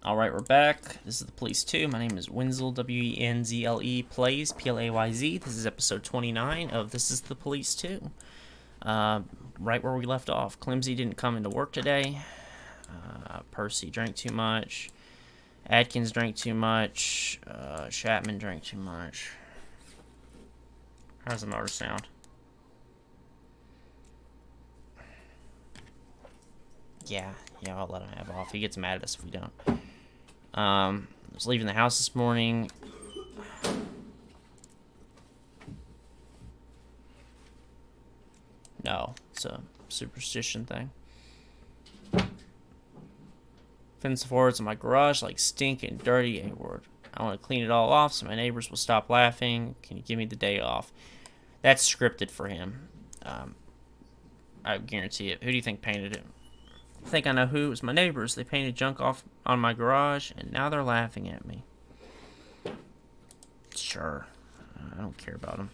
Alright, we're back. This is the Police 2. My name is Wenzel, WenzlePlayz, Playz. This is episode 29 of This is the Police 2. Right where we left off. Clemsy didn't come into work today. Percy drank too much. Adkins drank too much. Chapman drank too much. How's the motor sound? Yeah, I'll let him have off. He gets mad at us if we don't. I was leaving the house this morning. No, it's a superstition thing. Fence boards in my garage like stinking dirty A-word. I want to clean it all off so my neighbors will stop laughing. Can you give me the day off? That's scripted for him. I guarantee it. Who do you think painted it? I think I know who. It was my neighbors. They painted junk off on my garage, and now they're laughing at me. Sure. I don't care about them.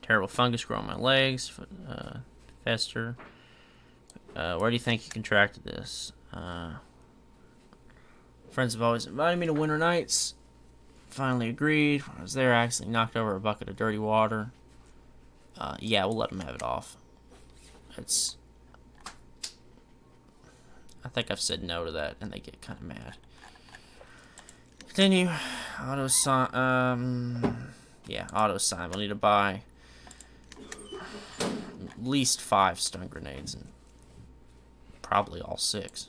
Terrible fungus growing on my legs. Fester. Where do you think you contracted this? Friends have always invited me to winter nights. Finally agreed. When I was there, I accidentally knocked over a bucket of dirty water. Yeah, we'll let them have it off. I think I've said no to that, and they get kind of mad. Continue. Auto sign. Yeah, auto sign. We'll need to buy at least 5 stun grenades, and probably all 6.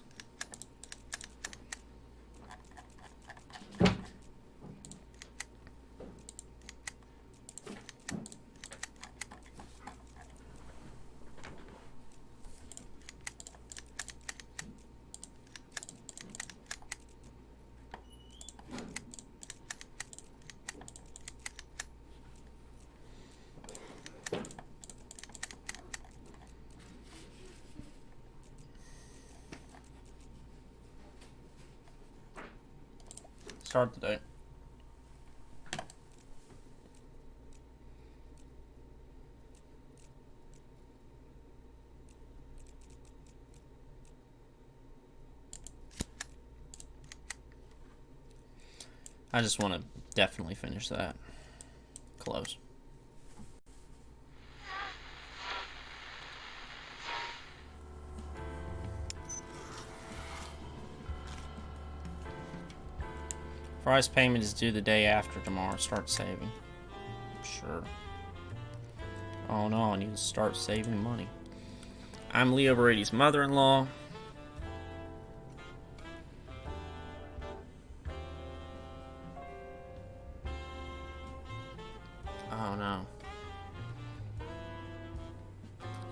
Start the day. I just want to definitely finish that. Close. Price payment is due the day after tomorrow. Start saving. Sure. Oh no, I need to start saving money. I'm Leo Brady's mother-in-law. Oh no.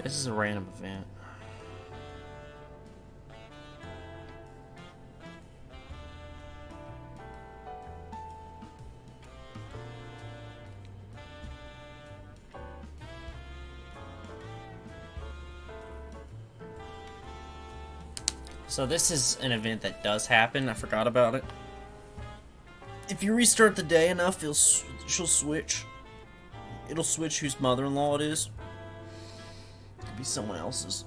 This is a random event. So this is an event that does happen. I forgot about it. If you restart the day enough, she'll switch. It'll switch whose mother-in-law it is. Could be someone else's.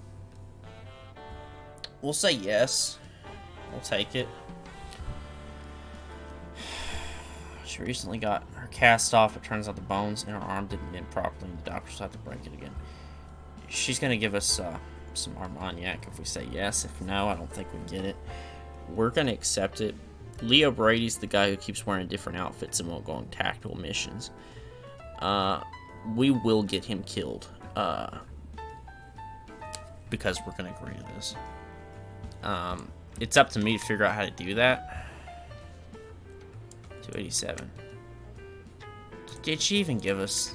We'll say yes. We'll take it. She recently got her cast off. It turns out the bones in her arm didn't bend properly, and the doctors have to break it again. She's gonna give us some Armagnac if we say yes. If no, I don't think we get it. We're gonna accept it. Leo Brady's the guy who keeps wearing different outfits and won't go on tactical missions. We will get him killed because we're gonna agree to this. It's up to me to figure out how to do that. 287. Did she even give us?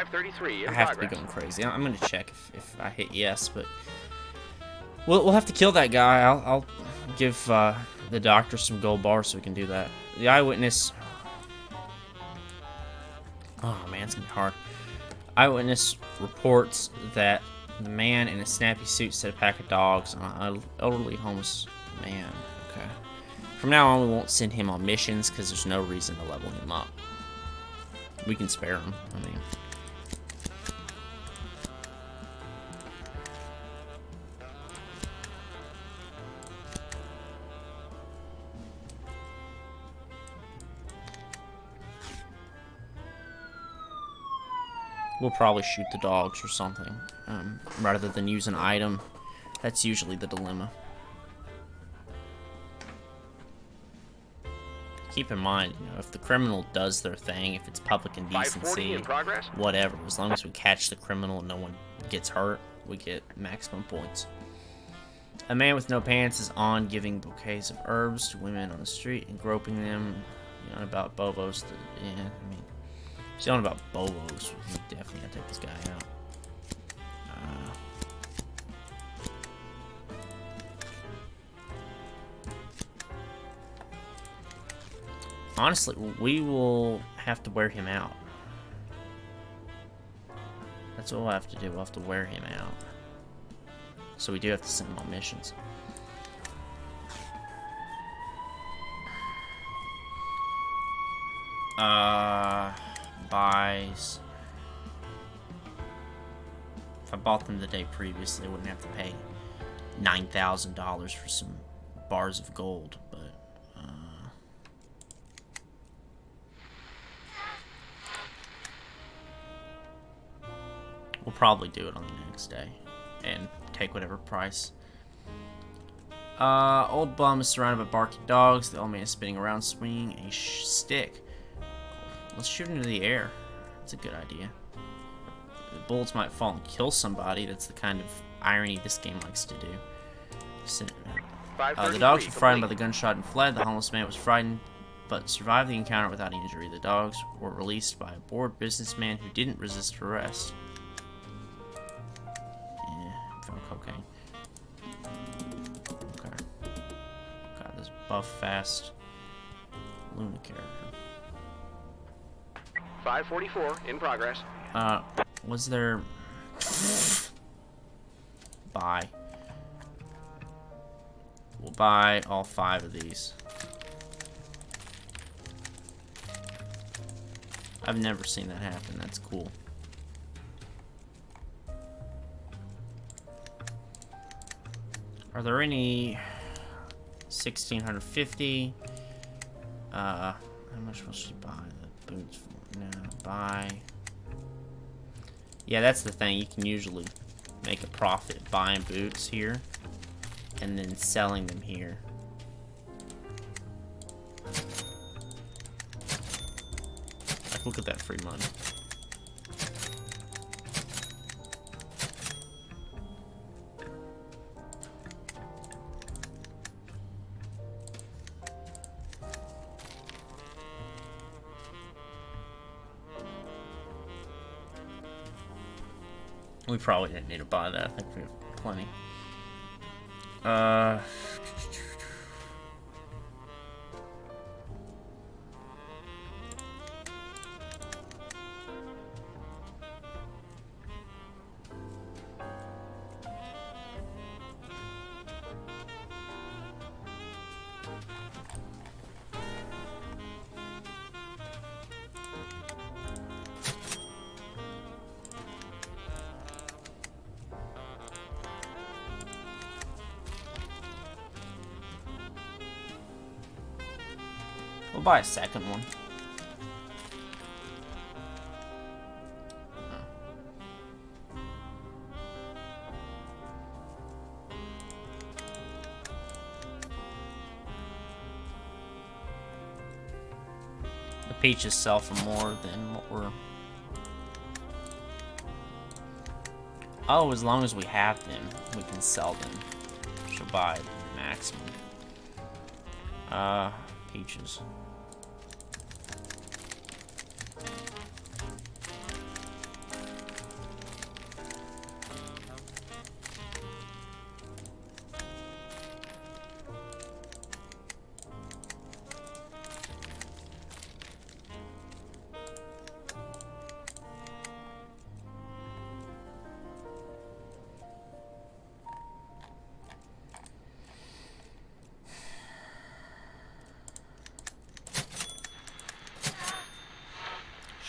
I have to be going crazy. I'm gonna check if I hit yes, but we'll have to kill that guy. I'll give the doctor some gold bars so we can do that. The eyewitness. Oh man, it's gonna be hard. Eyewitness reports that the man in a snappy suit set a pack of dogs on an elderly homeless man. Okay. From now on, we won't send him on missions because there's no reason to level him up. We can spare them. I mean, we'll probably shoot the dogs or something, rather than use an item. That's usually the dilemma. Keep in mind, you know, if the criminal does their thing, if it's public indecency, whatever, as long as we catch the criminal and no one gets hurt, we get maximum points. A man with no pants is on giving bouquets of herbs to women on the street and groping them. You know about Bobos. Yeah, I mean, if you're on about Bobos, we definitely gotta take this guy out. Honestly, we will have to wear him out. That's what we'll have to do. We'll have to wear him out. So we do have to send him on missions. Buys. If I bought them the day previously, I wouldn't have to pay $9,000 for some bars of gold, but we'll probably do it on the next day and take whatever price. Old bum is surrounded by barking dogs. The old man is spinning around, swinging a stick. Let's shoot into the air. That's a good idea. The bullets might fall and kill somebody. That's the kind of irony this game likes to do. The dogs were frightened by the gunshot and fled. The homeless man was frightened, but survived the encounter without injury. The dogs were released by a bored businessman who didn't resist arrest. Yeah, found cocaine. Okay. Got this buff fast Luna character. 544 in progress. Was there... Buy. We'll buy all 5 of these. I've never seen that happen. That's cool. Are there any 1650? How much will she buy the boots for? No, buy. Yeah, that's the thing. You can usually make a profit buying boots here and then selling them here. Like, look at that free money. We probably didn't need to buy that. I think we have plenty. We'll buy a second one. The peaches sell for more than what we're... Oh, as long as we have them, we can sell them. She'll buy the maximum. Peaches.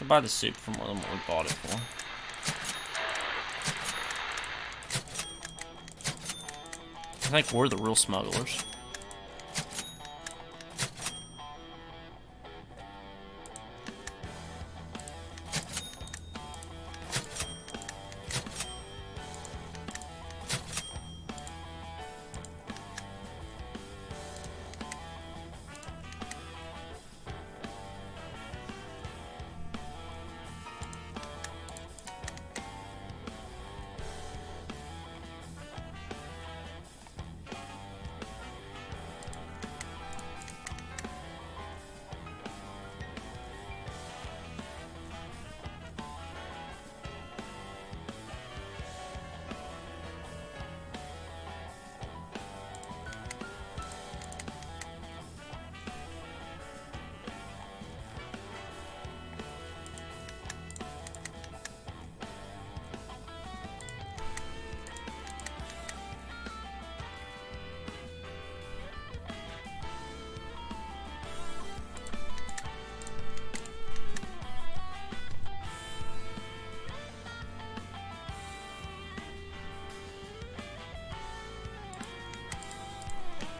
Should buy the soup for more than what we bought it for. I think we're the real smugglers.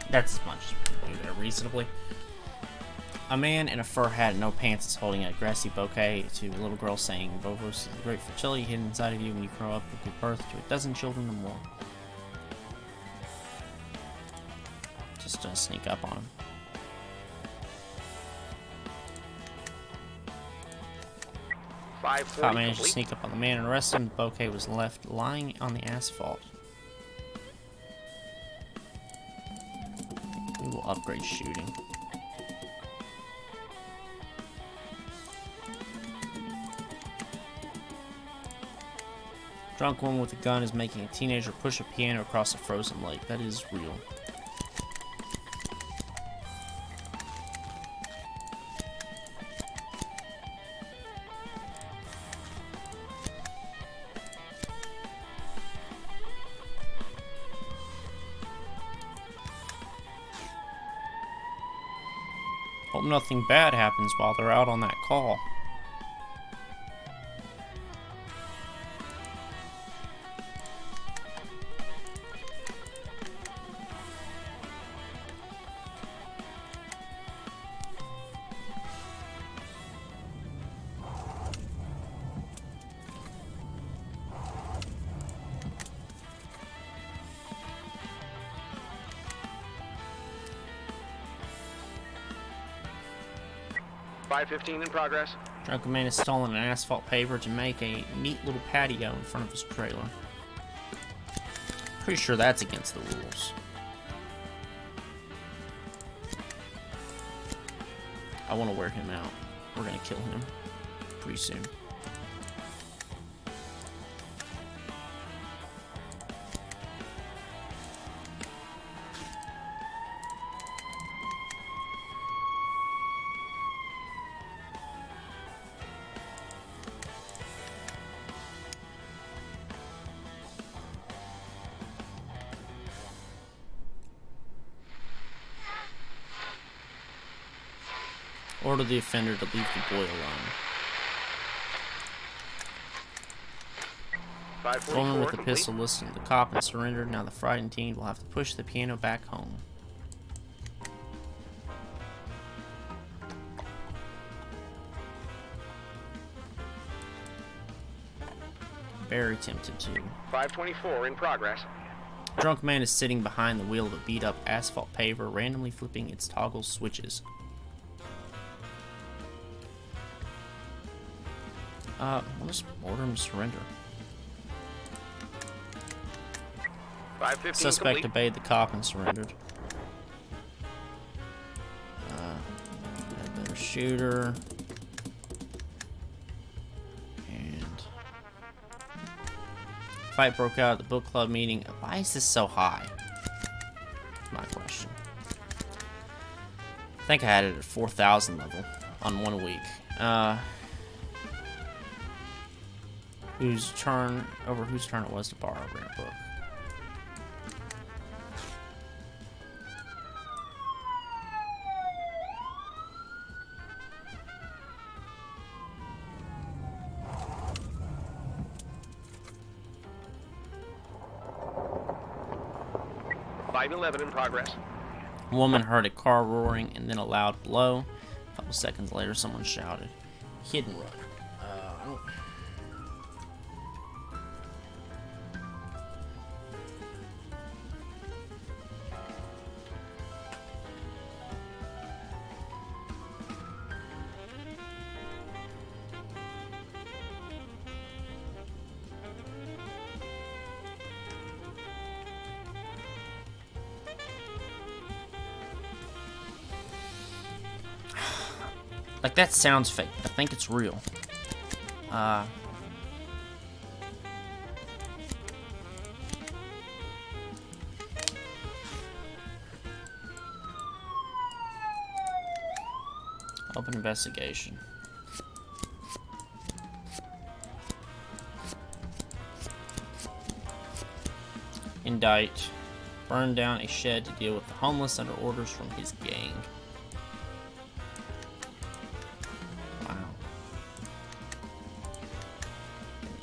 That's as much as we can do there reasonably. A man in a fur hat and no pants is holding a grassy bouquet to a little girl saying, "Vovos is the great fertility hidden inside of you. When you grow up, you'll give birth to a dozen children or more." Just sneak up on him. Cop managed to sneak up on the man and arrest him. The bouquet was left lying on the asphalt. We will upgrade shooting. Drunk woman with a gun is making a teenager push a piano across a frozen lake. That is real. Hope nothing bad happens while they're out on that call. .515 in progress. Drunken man has stolen an asphalt paver to make a neat little patio in front of his trailer. Pretty sure that's against the rules. I want to wear him out. We're gonna kill him pretty soon. Order the offender to leave the boy alone. The woman with the pistol listened to the cop and surrendered. Now the frightened teen will have to push the piano back home. Very tempted to. 524 in progress. A drunk man is sitting behind the wheel of a beat-up asphalt paver, randomly flipping its toggle switches. We'll just order him to surrender. 515 Suspect complete. obeyed the cop and surrendered. Better shooter. And fight broke out at the book club meeting. Why is this so high? That's my question. I think I had it at 4,000 level on 1 week. Whose turn it was to borrow a rare book. 511 in progress. A woman heard a car roaring and then a loud blow. A couple seconds later, someone shouted, "Hit and run." I don't... Like, that sounds fake, but I think it's real. Open investigation. Indict. Burn down a shed to deal with the homeless under orders from his gang.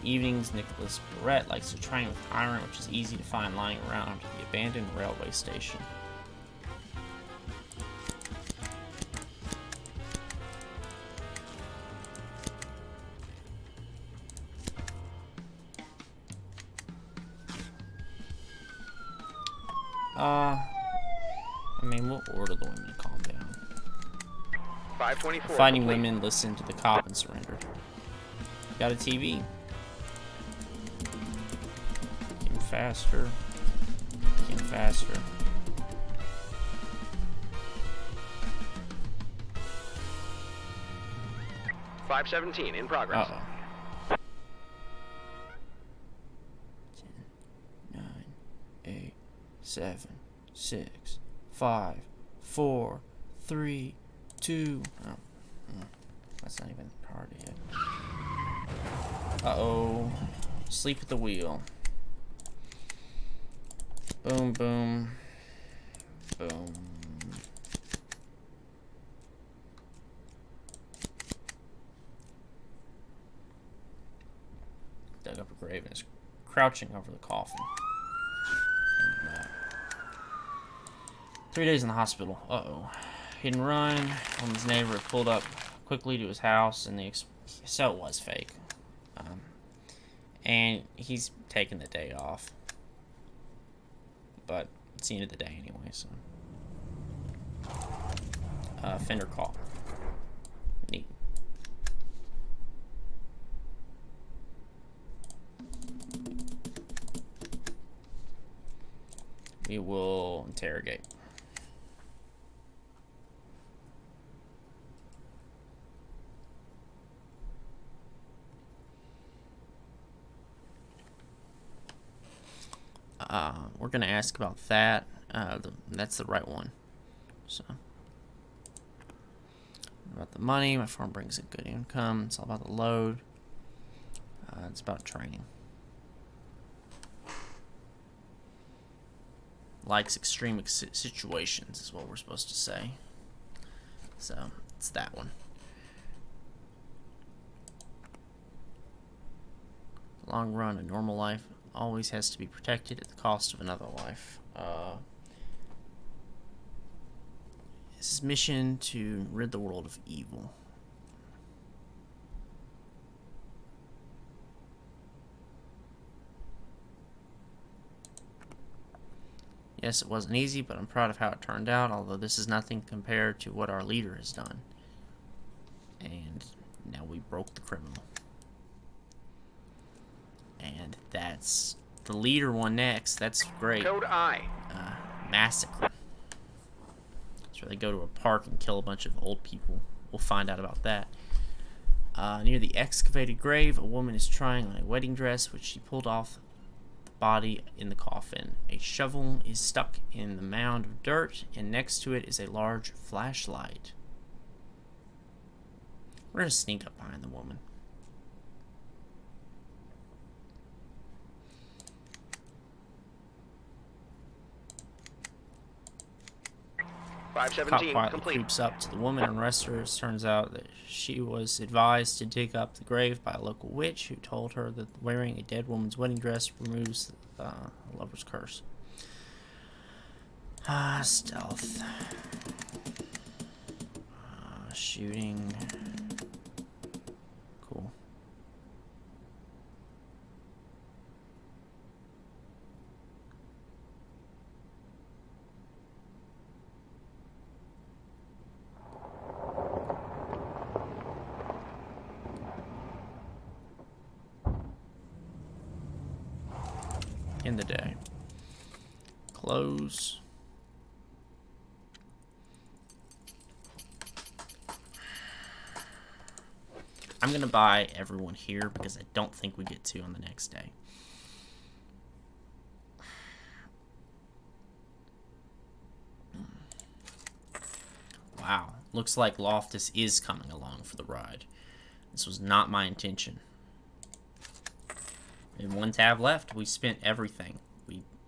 Evenings, Nicholas Barrett likes to train with iron, which is easy to find lying around the abandoned railway station. I mean, we'll order the women to calm down. 524. Fighting complete. women listened to the cop and surrendered. Got a TV. Getting faster. Getting faster. .517 in progress. Uh-oh. 10, 9, 8, 7, 6, 5, 4, 3, 2. Oh, that's not even hard yet. Uh-oh. Sleep at the wheel. Boom, boom. Boom. Dug up a grave and is crouching over the coffin. 3 days in the hospital. Uh-oh. Hit and run. Woman's neighbor had pulled up quickly to his house, and so it was fake. And he's taking the day off. But it's the end of the day anyway, so. Fender call. Neat. We will interrogate. We're gonna ask about that. That's the right one. So, about the money. My farm brings a good income. It's all about the load. It's about training. Likes extreme situations is what we're supposed to say. So it's that one. Long run, a normal life always has to be protected at the cost of another life. His mission to rid the world of evil. Yes, it wasn't easy, but I'm proud of how it turned out, although this is nothing compared to what our leader has done. And now we broke the criminal. And that's the leader one next. That's great. Code I. Massacre. That's where they go to a park and kill a bunch of old people. We'll find out about that. Near the excavated grave, a woman is trying on a wedding dress, which she pulled off the body in the coffin. A shovel is stuck in the mound of dirt, and next to it is a large flashlight. We're going to sneak up behind the woman. Cop 517 quietly complete. creeps up to the woman and arrests her. It turns out that she was advised to dig up the grave by a local witch who told her that wearing a dead woman's wedding dress removes a lover's curse. Stealth. Shooting. Cool. In the day. Close. I'm gonna buy everyone here because I don't think we get to on the next day. Wow, looks like Loftus is coming along for the ride. This was not my intention. And 1 tab left. We spent everything.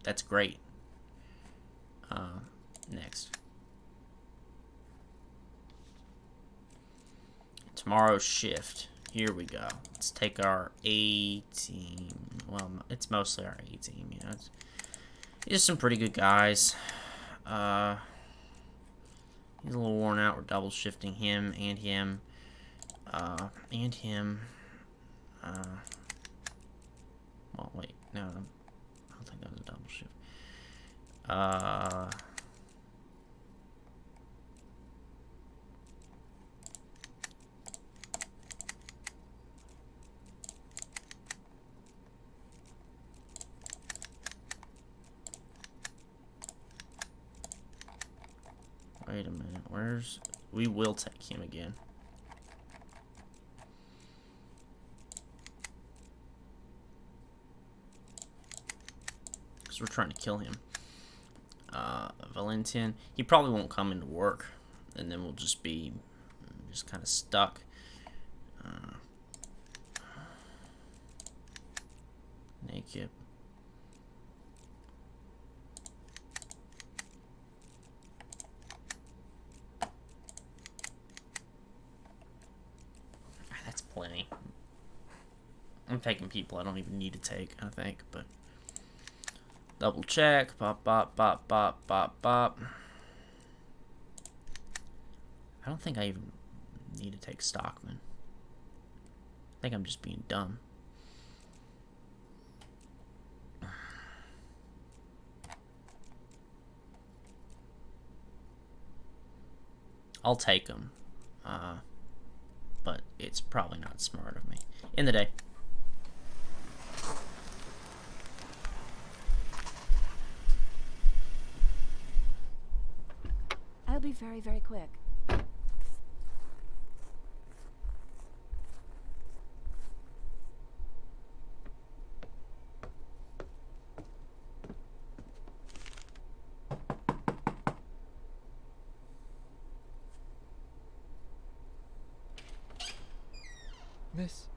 That's great. Next. Tomorrow's shift. Here we go. Let's take our A team. Well, it's mostly our A team. You know, it's some pretty good guys. He's a little worn out. We're double shifting him and him. And him. Well, wait. No, I don't think that was a double shift. Wait a minute. We will take him again. Because we're trying to kill him. Valentin. He probably won't come into work. And then we'll just be kind of stuck. Naked. That's plenty. I'm taking people I don't even need to take, I think, but double check. Bop, bop, bop, bop, bop, bop. I don't think I even need to take Stockman. I think I'm just being dumb. I'll take him. But it's probably not smart of me. In the day. I'll be very, very quick.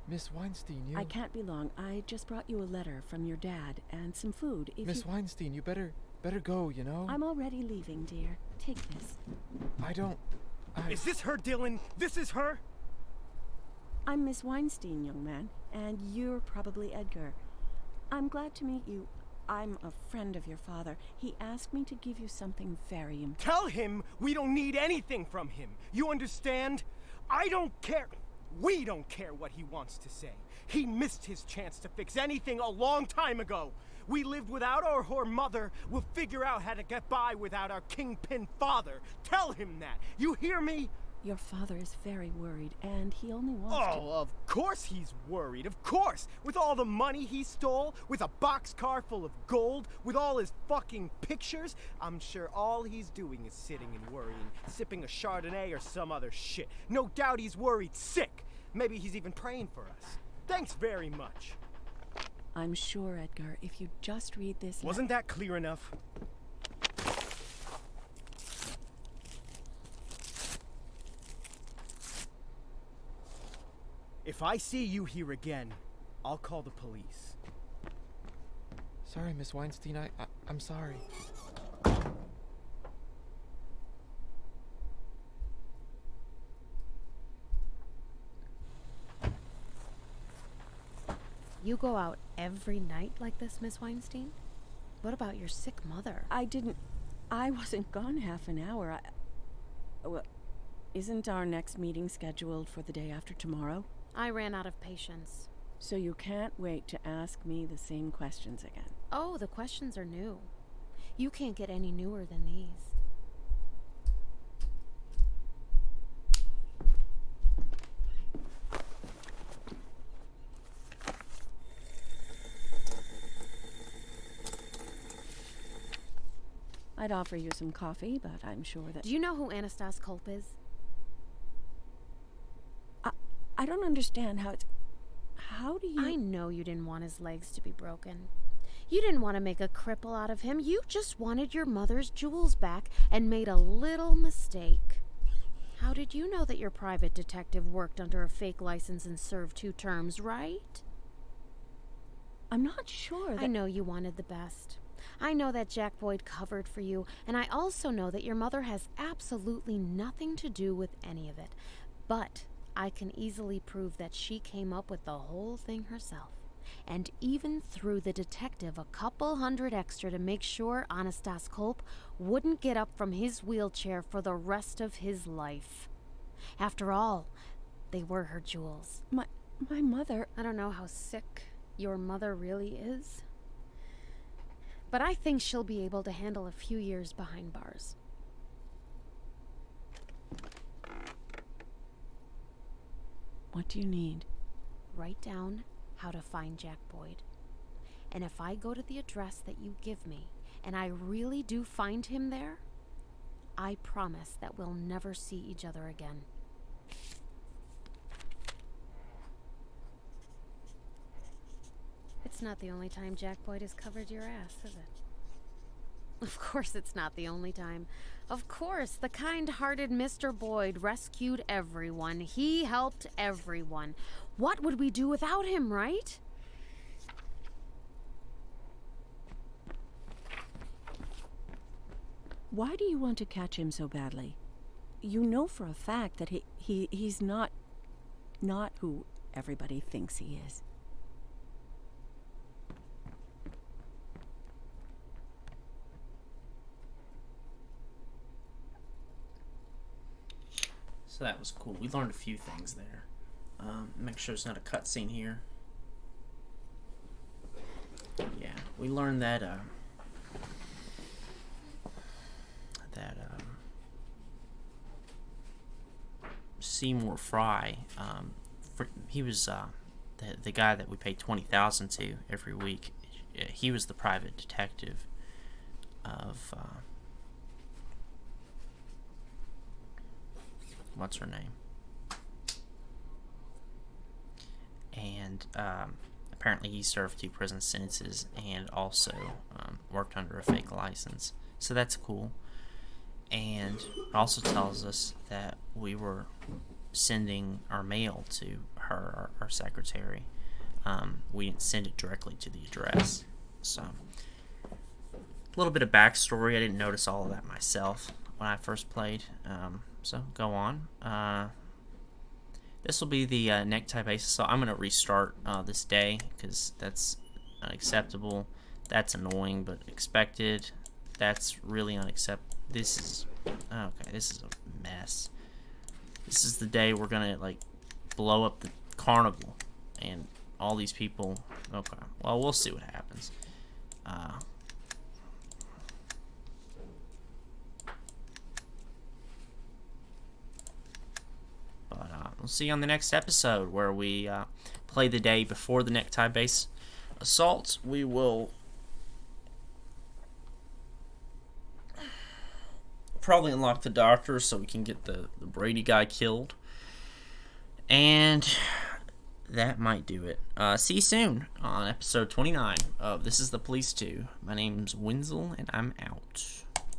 Miss Weinstein, you... I can't be long. I just brought you a letter from your dad and some food. If Miss Weinstein, you better go, you know? I'm already leaving, dear. Take this. Is this her, Dylan? This is her? I'm Miss Weinstein, young man, and you're probably Edgar. I'm glad to meet you. I'm a friend of your father. He asked me to give you something very important. Tell him we don't need anything from him. You understand? I don't care. We don't care what he wants to say. He missed his chance to fix anything a long time ago. We lived without our whore mother. We'll figure out how to get by without our kingpin father. Tell him that. You hear me? Your father is very worried, and he only wants to... Oh, of course he's worried. Of course. With all the money he stole, with a boxcar full of gold, with all his fucking pictures, I'm sure all he's doing is sitting and worrying, sipping a Chardonnay or some other shit. No doubt he's worried sick. Maybe he's even praying for us. Thanks very much. I'm sure, Edgar, if you just read this... Wasn't that clear enough? If I see you here again, I'll call the police. Sorry, Miss Weinstein, I'm sorry. You go out every night like this, Miss Weinstein? What about your sick mother? I didn't... I wasn't gone half an hour. Well, isn't our next meeting scheduled for the day after tomorrow? I ran out of patience. So you can't wait to ask me the same questions again. Oh, the questions are new. You can't get any newer than these. I'd offer you some coffee, but I'm sure that... Do you know who Anastas Culp is? I don't understand how it's... How do you... I know you didn't want his legs to be broken. You didn't want to make a cripple out of him. You just wanted your mother's jewels back and made a little mistake. How did you know that your private detective worked under a fake license and served 2 terms, right? I'm not sure that... I know you wanted the best. I know that Jack Boyd covered for you, and I also know that your mother has absolutely nothing to do with any of it. But I can easily prove that she came up with the whole thing herself, and even threw the detective a couple hundred extra to make sure Anastas Culp wouldn't get up from his wheelchair for the rest of his life. After all, they were her jewels. My mother... I don't know how sick your mother really is, but I think she'll be able to handle a few years behind bars. What do you need? Write down how to find Jack Boyd. And if I go to the address that you give me, and I really do find him there, I promise that we'll never see each other again. It's not the only time Jack Boyd has covered your ass, is it? Of course it's not the only time. Of course, the kind-hearted Mr. Boyd rescued everyone. He helped everyone. What would we do without him, right? Why do you want to catch him so badly? You know for a fact that he's not who everybody thinks he is. So that was cool. We learned a few things there. Make sure it's not a cutscene here. Yeah, we learned that Seymour Fry, he was the guy that we paid $20,000 to every week. He was the private detective of what's her name? And apparently he served 2 prison sentences and also worked under a fake license. So that's cool. And it also tells us that we were sending our mail to her, our secretary. We didn't send it directly to the address. So a little bit of backstory. I didn't notice all of that myself when I first played. So go on. This will be the necktie basis. So I'm going to restart this day because that's unacceptable. That's annoying but expected. That's really unacceptable. This is okay. This is a mess. This is the day we're gonna like blow up the carnival and all these people. Okay. Well, we'll see what happens. We'll see you on the next episode where we play the day before the necktie base assault. We will probably unlock the doctor so we can get the Brady guy killed. And that might do it. See you soon on episode 29 of This is the Police 2. My name's Wenzel, and I'm out.